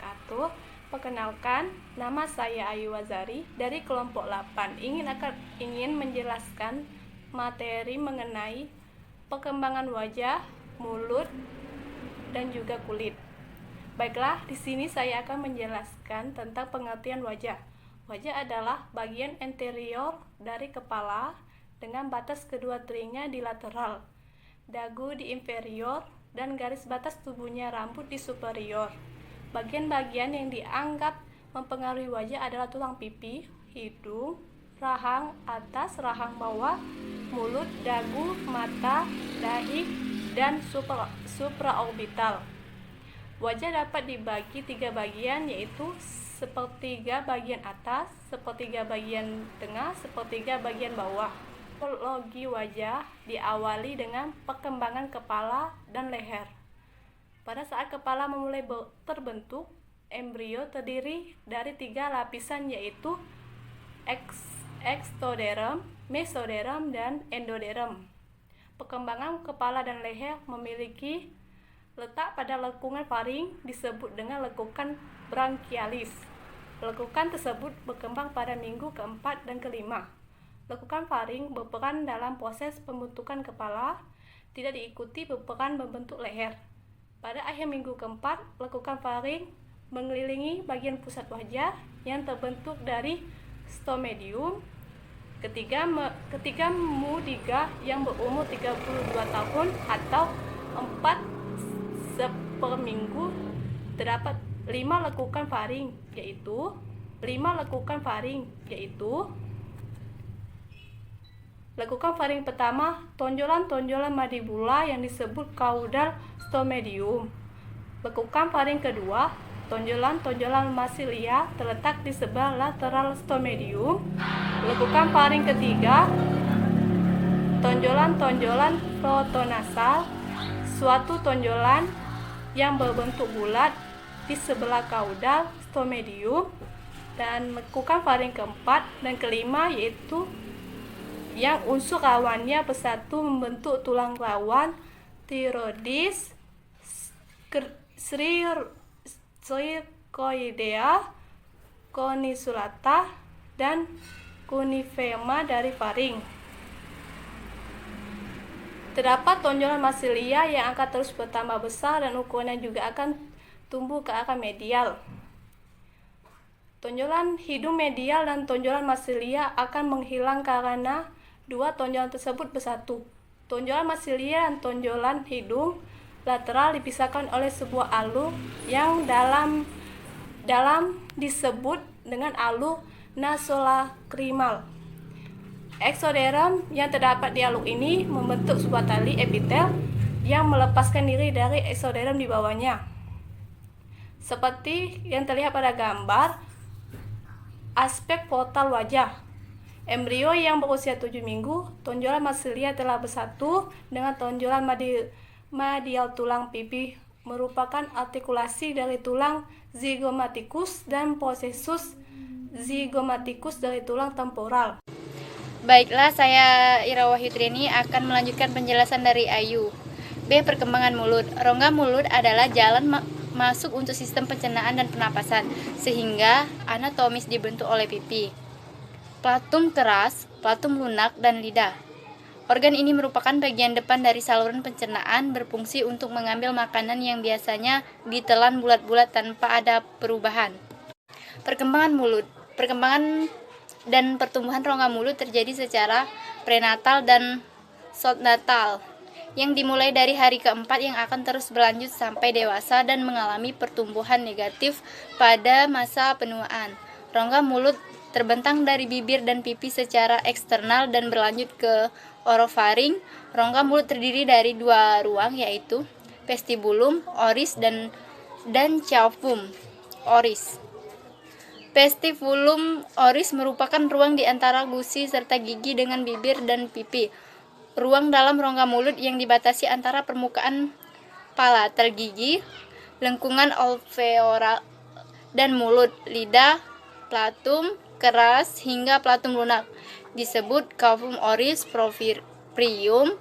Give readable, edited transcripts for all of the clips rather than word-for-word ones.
wabarakatuh. Perkenalkan, nama saya Ayu Wazari dari kelompok 8. Ingin menjelaskan materi mengenai perkembangan wajah, mulut, dan juga kulit. Baiklah, di sini saya akan menjelaskan tentang pengertian wajah. Wajah adalah bagian anterior dari kepala dengan batas kedua telinga di lateral, dagu di inferior, dan garis batas tubuhnya rambut di superior. Bagian-bagian yang dianggap mempengaruhi wajah adalah tulang pipi, hidung, rahang atas, rahang bawah, mulut, dagu, mata, dahi, dan supraorbital. Wajah dapat dibagi 3 bagian, yaitu sepertiga bagian atas, sepertiga bagian tengah, sepertiga bagian bawah. Morfologi wajah diawali dengan perkembangan kepala dan leher. Pada saat kepala memulai terbentuk, embrio terdiri dari 3 lapisan, yaitu ektoderm, mesoderm, dan endoderm. Perkembangan kepala dan leher memiliki letak pada lekukan faring, disebut dengan lekukan branchialis. Lekukan tersebut berkembang pada minggu ke-4 dan ke-5. Lekukan faring berperan dalam proses pembentukan kepala, tidak diikuti berperan membentuk leher. Pada akhir minggu ke-4, lekukan faring mengelilingi bagian pusat wajah yang terbentuk dari stomedium. Ketika mudiga yang berumur 32 tahun atau 4 per minggu, terdapat 5 lekukan faring, yaitu lekukan faring pertama, tonjolan-tonjolan mandibula yang disebut caudal stomedium. Lekukan faring kedua, tonjolan-tonjolan masilia terletak di sebelah lateral stomedium. Lekukan faring ketiga, tonjolan-tonjolan protonasal, suatu tonjolan yang berbentuk bulat di sebelah caudal stomedium. Dan lekukan faring keempat dan kelima, yaitu yang unsur rawannya bersatu membentuk tulang rawan thyroides, cricoidea, coniculata, dan cuneiforma dari faring. Terdapat tonjolan masilia yang akan terus bertambah besar dan ukurannya juga akan tumbuh ke arah medial. Tonjolan hidung medial dan tonjolan masilia akan menghilang karena 2 tonjolan tersebut bersatu. Tonjolan masilia dan tonjolan hidung lateral dipisahkan oleh sebuah alur yang dalam disebut dengan alur nasolakrimal. Ektoderm yang terdapat di alur ini membentuk sebuah tali epitel yang melepaskan diri dari ektoderm di bawahnya. Seperti yang terlihat pada gambar aspek portal wajah. Embrio yang berusia 7 minggu, tonjolan masilia telah bersatu dengan tonjolan medial tulang pipi, merupakan artikulasi dari tulang zygomaticus dan processus zygomaticus dari tulang temporal. Baiklah, saya Ira Wahyudriani akan melanjutkan penjelasan dari Ayu. B. Perkembangan mulut. Rongga mulut adalah jalan masuk untuk sistem pencernaan dan pernapasan, sehingga anatomis dibentuk oleh pipi, platum keras, platum lunak, dan lidah. Organ ini merupakan bagian depan dari saluran pencernaan, berfungsi untuk mengambil makanan yang biasanya ditelan bulat-bulat tanpa ada perubahan. Perkembangan mulut. Perkembangan dan pertumbuhan rongga mulut terjadi secara prenatal dan postnatal, yang dimulai dari hari keempat yang akan terus berlanjut sampai dewasa dan mengalami pertumbuhan negatif pada masa penuaan. Rongga mulut terbentang dari bibir dan pipi secara eksternal dan berlanjut ke orofaring. Rongga mulut terdiri dari 2 ruang, yaitu vestibulum oris dan cavum oris. Vestibulum oris merupakan ruang di antara gusi serta gigi dengan bibir dan pipi. Ruang dalam rongga mulut yang dibatasi antara permukaan palatal gigi, lengkungan alveolar, dan mulut, lidah, platum keras hingga platum lunak, disebut cavum oris proprium.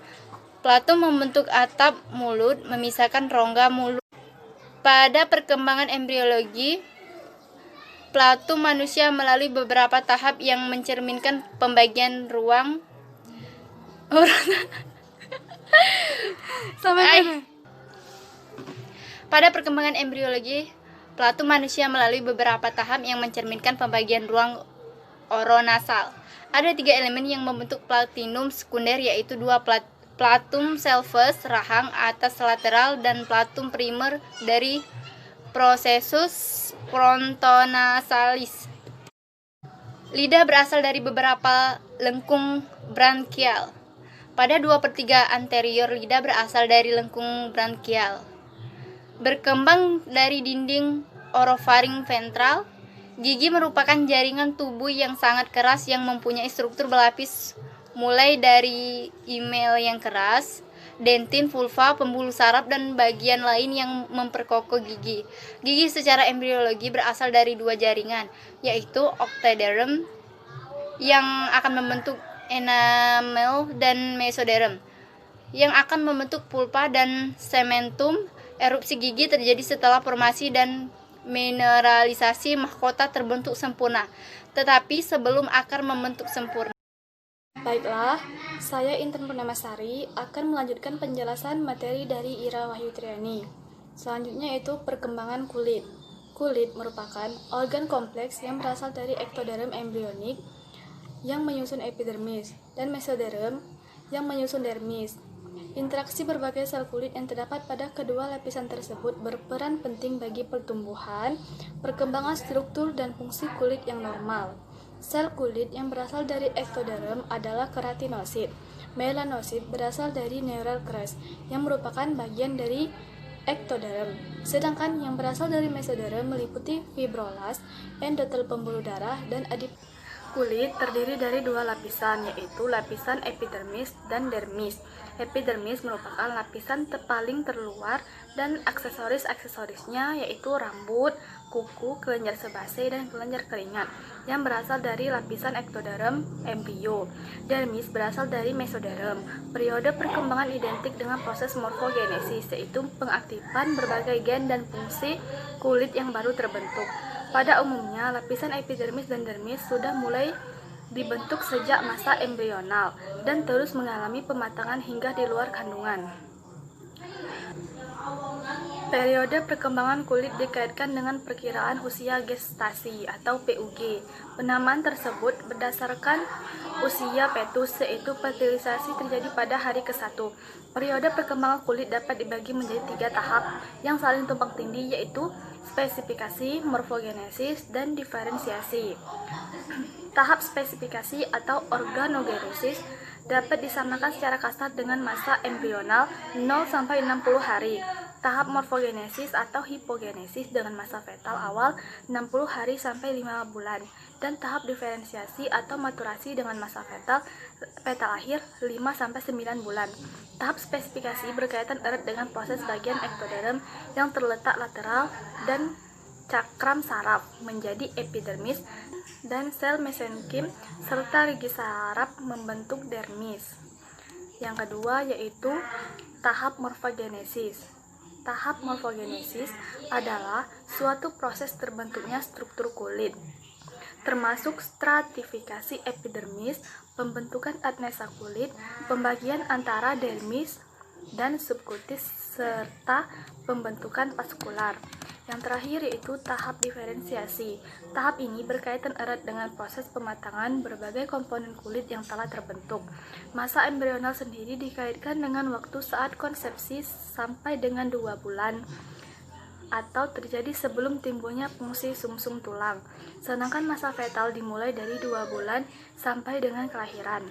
Platum membentuk atap mulut, memisahkan rongga mulut. Pada perkembangan embriologi, Plato manusia melalui beberapa tahap yang mencerminkan pembagian ruang Pada perkembangan embriologi, Plato manusia melalui beberapa tahap yang mencerminkan pembagian ruang oronasal. Ada 3 elemen yang membentuk platinum sekunder, yaitu 2 platum selvus rahang atas lateral dan platum primer dari processus frontonasalis. Lidah berasal dari beberapa lengkung brankial. Pada 2/3 anterior, lidah berasal dari lengkung brankial. Berkembang dari dinding orofaring ventral, gigi merupakan jaringan tubuh yang sangat keras yang mempunyai struktur berlapis mulai dari email yang keras, dentin, vulva, pembuluh saraf, dan bagian lain yang memperkokoh gigi. Gigi secara embriologi berasal dari 2 jaringan, yaitu octoderm yang akan membentuk enamel dan mesoderm yang akan membentuk pulpa dan cementum. Erupsi gigi terjadi setelah formasi dan mineralisasi mahkota terbentuk sempurna, tetapi sebelum akar membentuk sempurna. Baiklah, saya Intan Purnamasari akan melanjutkan penjelasan materi dari Ira Wahyutriani. Selanjutnya yaitu perkembangan kulit. Kulit merupakan organ kompleks yang berasal dari ektoderm embrionik yang menyusun epidermis dan mesoderm yang menyusun dermis. Interaksi berbagai sel kulit yang terdapat pada kedua lapisan tersebut berperan penting bagi pertumbuhan, perkembangan struktur, dan fungsi kulit yang normal. Sel kulit yang berasal dari ektoderm adalah keratinosit. Melanosit berasal dari neural crest yang merupakan bagian dari ektoderm. Sedangkan yang berasal dari mesoderm meliputi fibrolas, endotel pembuluh darah, dan adipose. Kulit terdiri dari 2 lapisan, yaitu lapisan epidermis dan dermis. Epidermis merupakan lapisan paling terluar dan aksesoris-aksesorisnya yaitu rambut, kuku, kelenjar sebasea, dan kelenjar keringat yang berasal dari lapisan ektoderm embrio. Dermis berasal dari mesoderm. Periode perkembangan identik dengan proses morfogenesis, yaitu pengaktifan berbagai gen dan fungsi kulit yang baru terbentuk. Pada umumnya, lapisan epidermis dan dermis sudah mulai dibentuk sejak masa embrional dan terus mengalami pematangan hingga di luar kandungan. Periode perkembangan kulit dikaitkan dengan perkiraan usia gestasi atau PUG. Penamaan tersebut berdasarkan usia fetus, yaitu fertilisasi terjadi pada hari ke-1. Periode perkembangan kulit dapat dibagi menjadi 3 tahap yang saling tumpang tindih, yaitu spesifikasi, morfogenesis, dan diferensiasi. Tahap spesifikasi atau organogenesis dapat disamakan secara kasar dengan masa embrional 0-60 hari. Tahap morfogenesis atau hipogenesis dengan masa fetal awal 60 hari sampai 5 bulan. Dan tahap diferensiasi atau maturasi dengan masa fetal akhir 5-9 bulan. Tahap spesifikasi berkaitan erat dengan proses bagian ektoderm yang terletak lateral dan cakram saraf menjadi epidermis dan sel mesenkim serta rigi saraf membentuk dermis. Yang kedua yaitu tahap morfogenesis. Tahap morfogenesis adalah suatu proses terbentuknya struktur kulit, termasuk stratifikasi epidermis, pembentukan adnesa kulit, pembagian antara dermis dan subkutis, serta pembentukan vaskular. Yang terakhir yaitu tahap diferensiasi. Tahap ini berkaitan erat dengan proses pematangan berbagai komponen kulit yang telah terbentuk. Masa embrional sendiri dikaitkan dengan waktu saat konsepsi sampai dengan 2 bulan atau terjadi sebelum timbulnya fungsi sumsum tulang. Sedangkan masa fetal dimulai dari 2 bulan sampai dengan kelahiran.